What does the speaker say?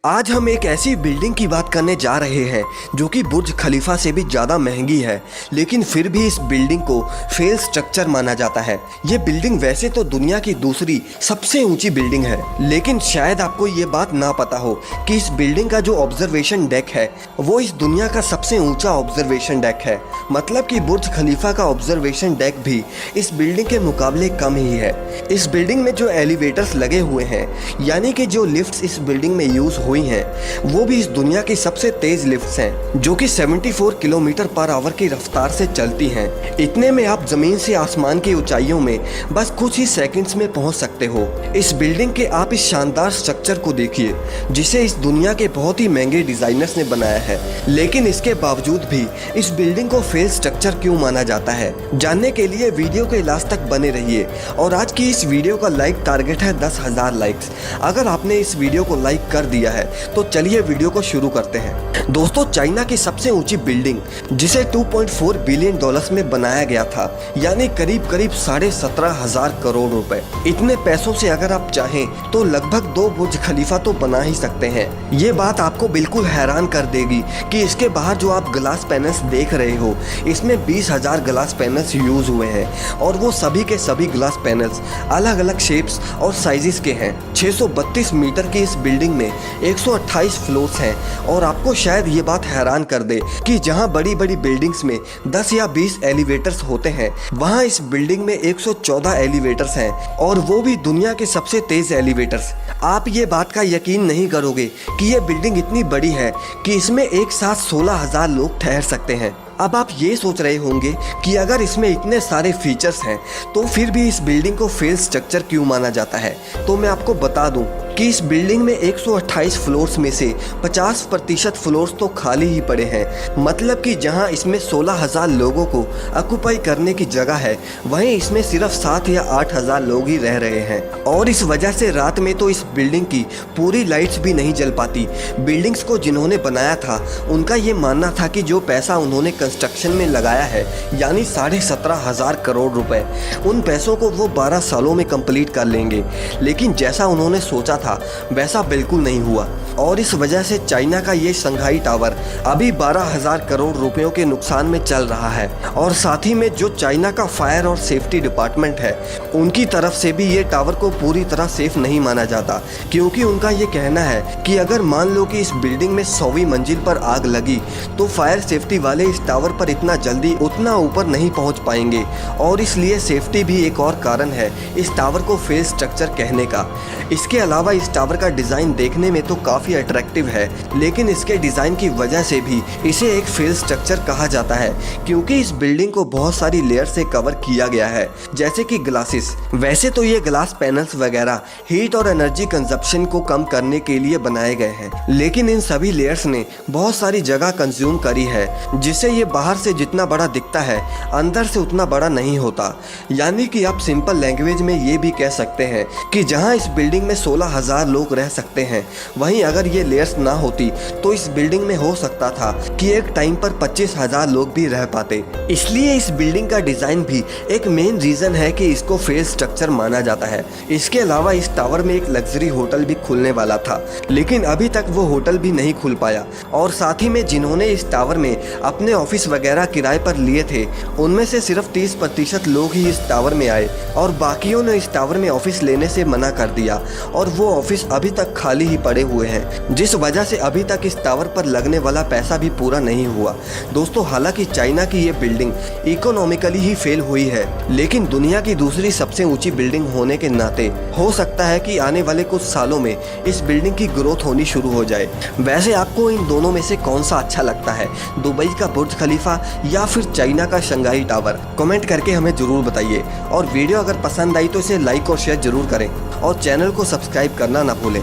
आज हम एक ऐसी बिल्डिंग की बात करने जा रहे हैं जो कि बुर्ज खलीफा से भी ज़्यादा महंगी है, लेकिन फिर भी इस बिल्डिंग को फेल स्ट्रक्चर माना जाता है। ये बिल्डिंग वैसे तो दुनिया की दूसरी सबसे ऊंची बिल्डिंग है, लेकिन शायद आपको ये बात ना पता हो कि इस बिल्डिंग का जो ऑब्जर्वेशन डेक है वो इस दुनिया का सबसे ऊंचा ऑब्जर्वेशन डेक है। मतलब कि बुर्ज खलीफा का ऑब्जर्वेशन डेक भी इस बिल्डिंग के मुकाबले कम ही है। इस बिल्डिंग में जो एलिवेटर्स लगे हुए हैं, यानी कि जो लिफ्ट्स इस बिल्डिंग में यूज हुई हैं, वो भी इस दुनिया की सबसे तेज लिफ्ट्स हैं, जो कि 74 किलोमीटर पर आवर की रफ्तार से चलती हैं। इतने में आप जमीन से आसमान की ऊंचाइयों में बस कुछ ही सेकंड्स में पहुंच सकते हो। इस बिल्डिंग के आप इस शानदार स्ट्रक्चर को देखिए, जिसे इस दुनिया के बहुत ही महंगे डिजाइनर्स ने बनाया है, लेकिन इसके बावजूद भी इस बिल्डिंग को फेल स्ट्रक्चर क्यों माना जाता है, जानने के लिए वीडियो के लास्ट तक बने रहिए। और आज की इस वीडियो का लाइक टारगेट है 10,000 लाइक्स। अगर आपने इस वीडियो को लाइक कर दिया है तो चलिए वीडियो को शुरू करते हैं। दोस्तों, चाइना की सबसे ऊंची बिल्डिंग, जिसे 2.4 बिलियन डॉलर्स में बनाया गया था, यानी करीब 17,500 करोड़ रुपए। इतने पैसों से अगर आप चाहें तो लगभग 2 बुर्ज खलीफा तो बना ही सकते हैं। ये बात आपको बिल्कुल हैरान कर देगी कि इसके बाहर जो आप ग्लास पैनल्स देख रहे हो, इसमें 20,000 ग्लास पैनल्स यूज हुए हैं, और वो सभी के सभी ग्लास पैनल्स अलग अलग शेप्स और साइजेस के हैं। 632 मीटर की इस बिल्डिंग में 128 फ्लोर्स हैं, और आपको शायद ये बात हैरान कर दे कि जहां बड़ी बड़ी बिल्डिंग्स में 10 या 20 एलिवेटर्स होते हैं, वहां इस बिल्डिंग में 114 एलिवेटर्स हैं, और वो भी दुनिया के सबसे तेज एलिवेटर्स। आप ये बात का यकीन नहीं करोगे कि ये बिल्डिंग इतनी बड़ी है कि इसमें एक साथ 16,000 लोग ठहर सकते हैं। अब आप ये सोच रहे होंगे कि अगर इसमें इतने सारे फीचर्स हैं तो फिर भी इस बिल्डिंग को फेल स्ट्रक्चर क्यों माना जाता है। तो मैं आपको बता दूं कि इस बिल्डिंग में 128 फ्लोर्स में से 50% फ्लोर्स तो खाली ही पड़े हैं। मतलब कि जहां इसमें 16,000 लोगों को ऑक्युपाई करने की जगह है, वहीं इसमें सिर्फ 7 या 8,000 लोग ही रह रहे हैं। और इस वजह से रात में तो इस बिल्डिंग की पूरी लाइट्स भी नहीं जल पाती। बिल्डिंग्स को जिन्होंने बनाया था, उनका ये मानना था कि जो पैसा उन्होंने कंस्ट्रक्शन में लगाया है, यानी 17,500 करोड़ रुपए, उन पैसों को वो 12 सालों में कंप्लीट कर लेंगे। लेकिन जैसा उन्होंने सोचा था वैसा बिल्कुल नहीं हुआ, और इस वजह से चाइना का ये शंघाई टावर अभी 12,000 करोड़ रुपयों के नुकसान में चल रहा है। और साथ ही में जो चाइना का फायर और सेफ्टी डिपार्टमेंट है, उनकी तरफ से भी ये टावर को पूरी तरह सेफ नहीं माना जाता, क्योंकि उनका ये कहना है कि अगर मान लो कि इस बिल्डिंग में 100वीं मंजिल पर आग लगी तो फायर सेफ्टी वाले इस टावर पर इतना जल्दी उतना ऊपर नहीं पहुंच पाएंगे, और इसलिए सेफ्टी भी एक और कारण है इस टावर को फेल स्ट्रक्चर कहने का। इसके अलावा इस टावर का डिज़ाइन देखने में तो काफ़ी अट्रैक्टिव है, लेकिन इसके डिज़ाइन की वजह से भी इसे एक फेल स्ट्रक्चर कहा जाता है, क्योंकि इस बिल्डिंग को बहुत सारी लेयर से कवर किया गया है, जैसे कि ग्लासेस। वैसे तो ये ग्लास पैनल्स वगैरह हीट और एनर्जी कंजप्शन को कम करने के लिए बनाए गए हैं, लेकिन इन सभी लेयर्स ने बहुत सारी जगह कंज्यूम करी है, जिससे ये बाहर से जितना बड़ा दिखता है, अंदर से उतना बड़ा नहीं होता। यानी कि आप सिंपल लैंग्वेज में ये भी कह सकते हैं कि जहाँ इस बिल्डिंग में 16,000 लोग रह सकते हैं, वहीं अगर ये लेयर्स ना होती तो इस बिल्डिंग में हो सकता था कि एक टाइम पर 25,000 लोग भी रह पाते। इसलिए इस बिल्डिंग का डिजाइन भी एक मेन रीजन है कि इसको फेल स्ट्रक्चर माना जाता है। इसके अलावा इस टावर में एक लग्जरी होटल भी खुलने वाला था, लेकिन अभी तक वो होटल भी नहीं खुल पाया। और साथ ही में जिन्होंने इस टावर में अपने ऑफिस वगैरह किराए पर लिए थे, उनमें से सिर्फ 30% लोग ही इस टावर में आए, और बाकियों ने इस टावर में ऑफिस लेने से मना कर दिया, और वो ऑफिस अभी तक खाली ही पड़े हुए हैं, जिस वजह से अभी तक इस टावर पर लगने वाला पैसा भी पूरा नहीं हुआ। दोस्तों, हालांकि चाइना की ये बिल्डिंग इकोनॉमिकली ही फेल हुई है, लेकिन दुनिया की दूसरी सबसे ऊंची बिल्डिंग होने के नाते हो सकता है कि आने वाले कुछ सालों में इस बिल्डिंग की ग्रोथ होनी शुरू हो जाए। वैसे आपको इन दोनों में से कौन सा अच्छा लगता है, दुबई का बुर्ज खलीफा या फिर चाइना का शंघाई टावर? कमेंट करके हमें जरूर बताइए, और वीडियो अगर पसंद आई तो इसे लाइक और शेयर जरूर करें, और चैनल को सब्सक्राइब करना ना भूलें।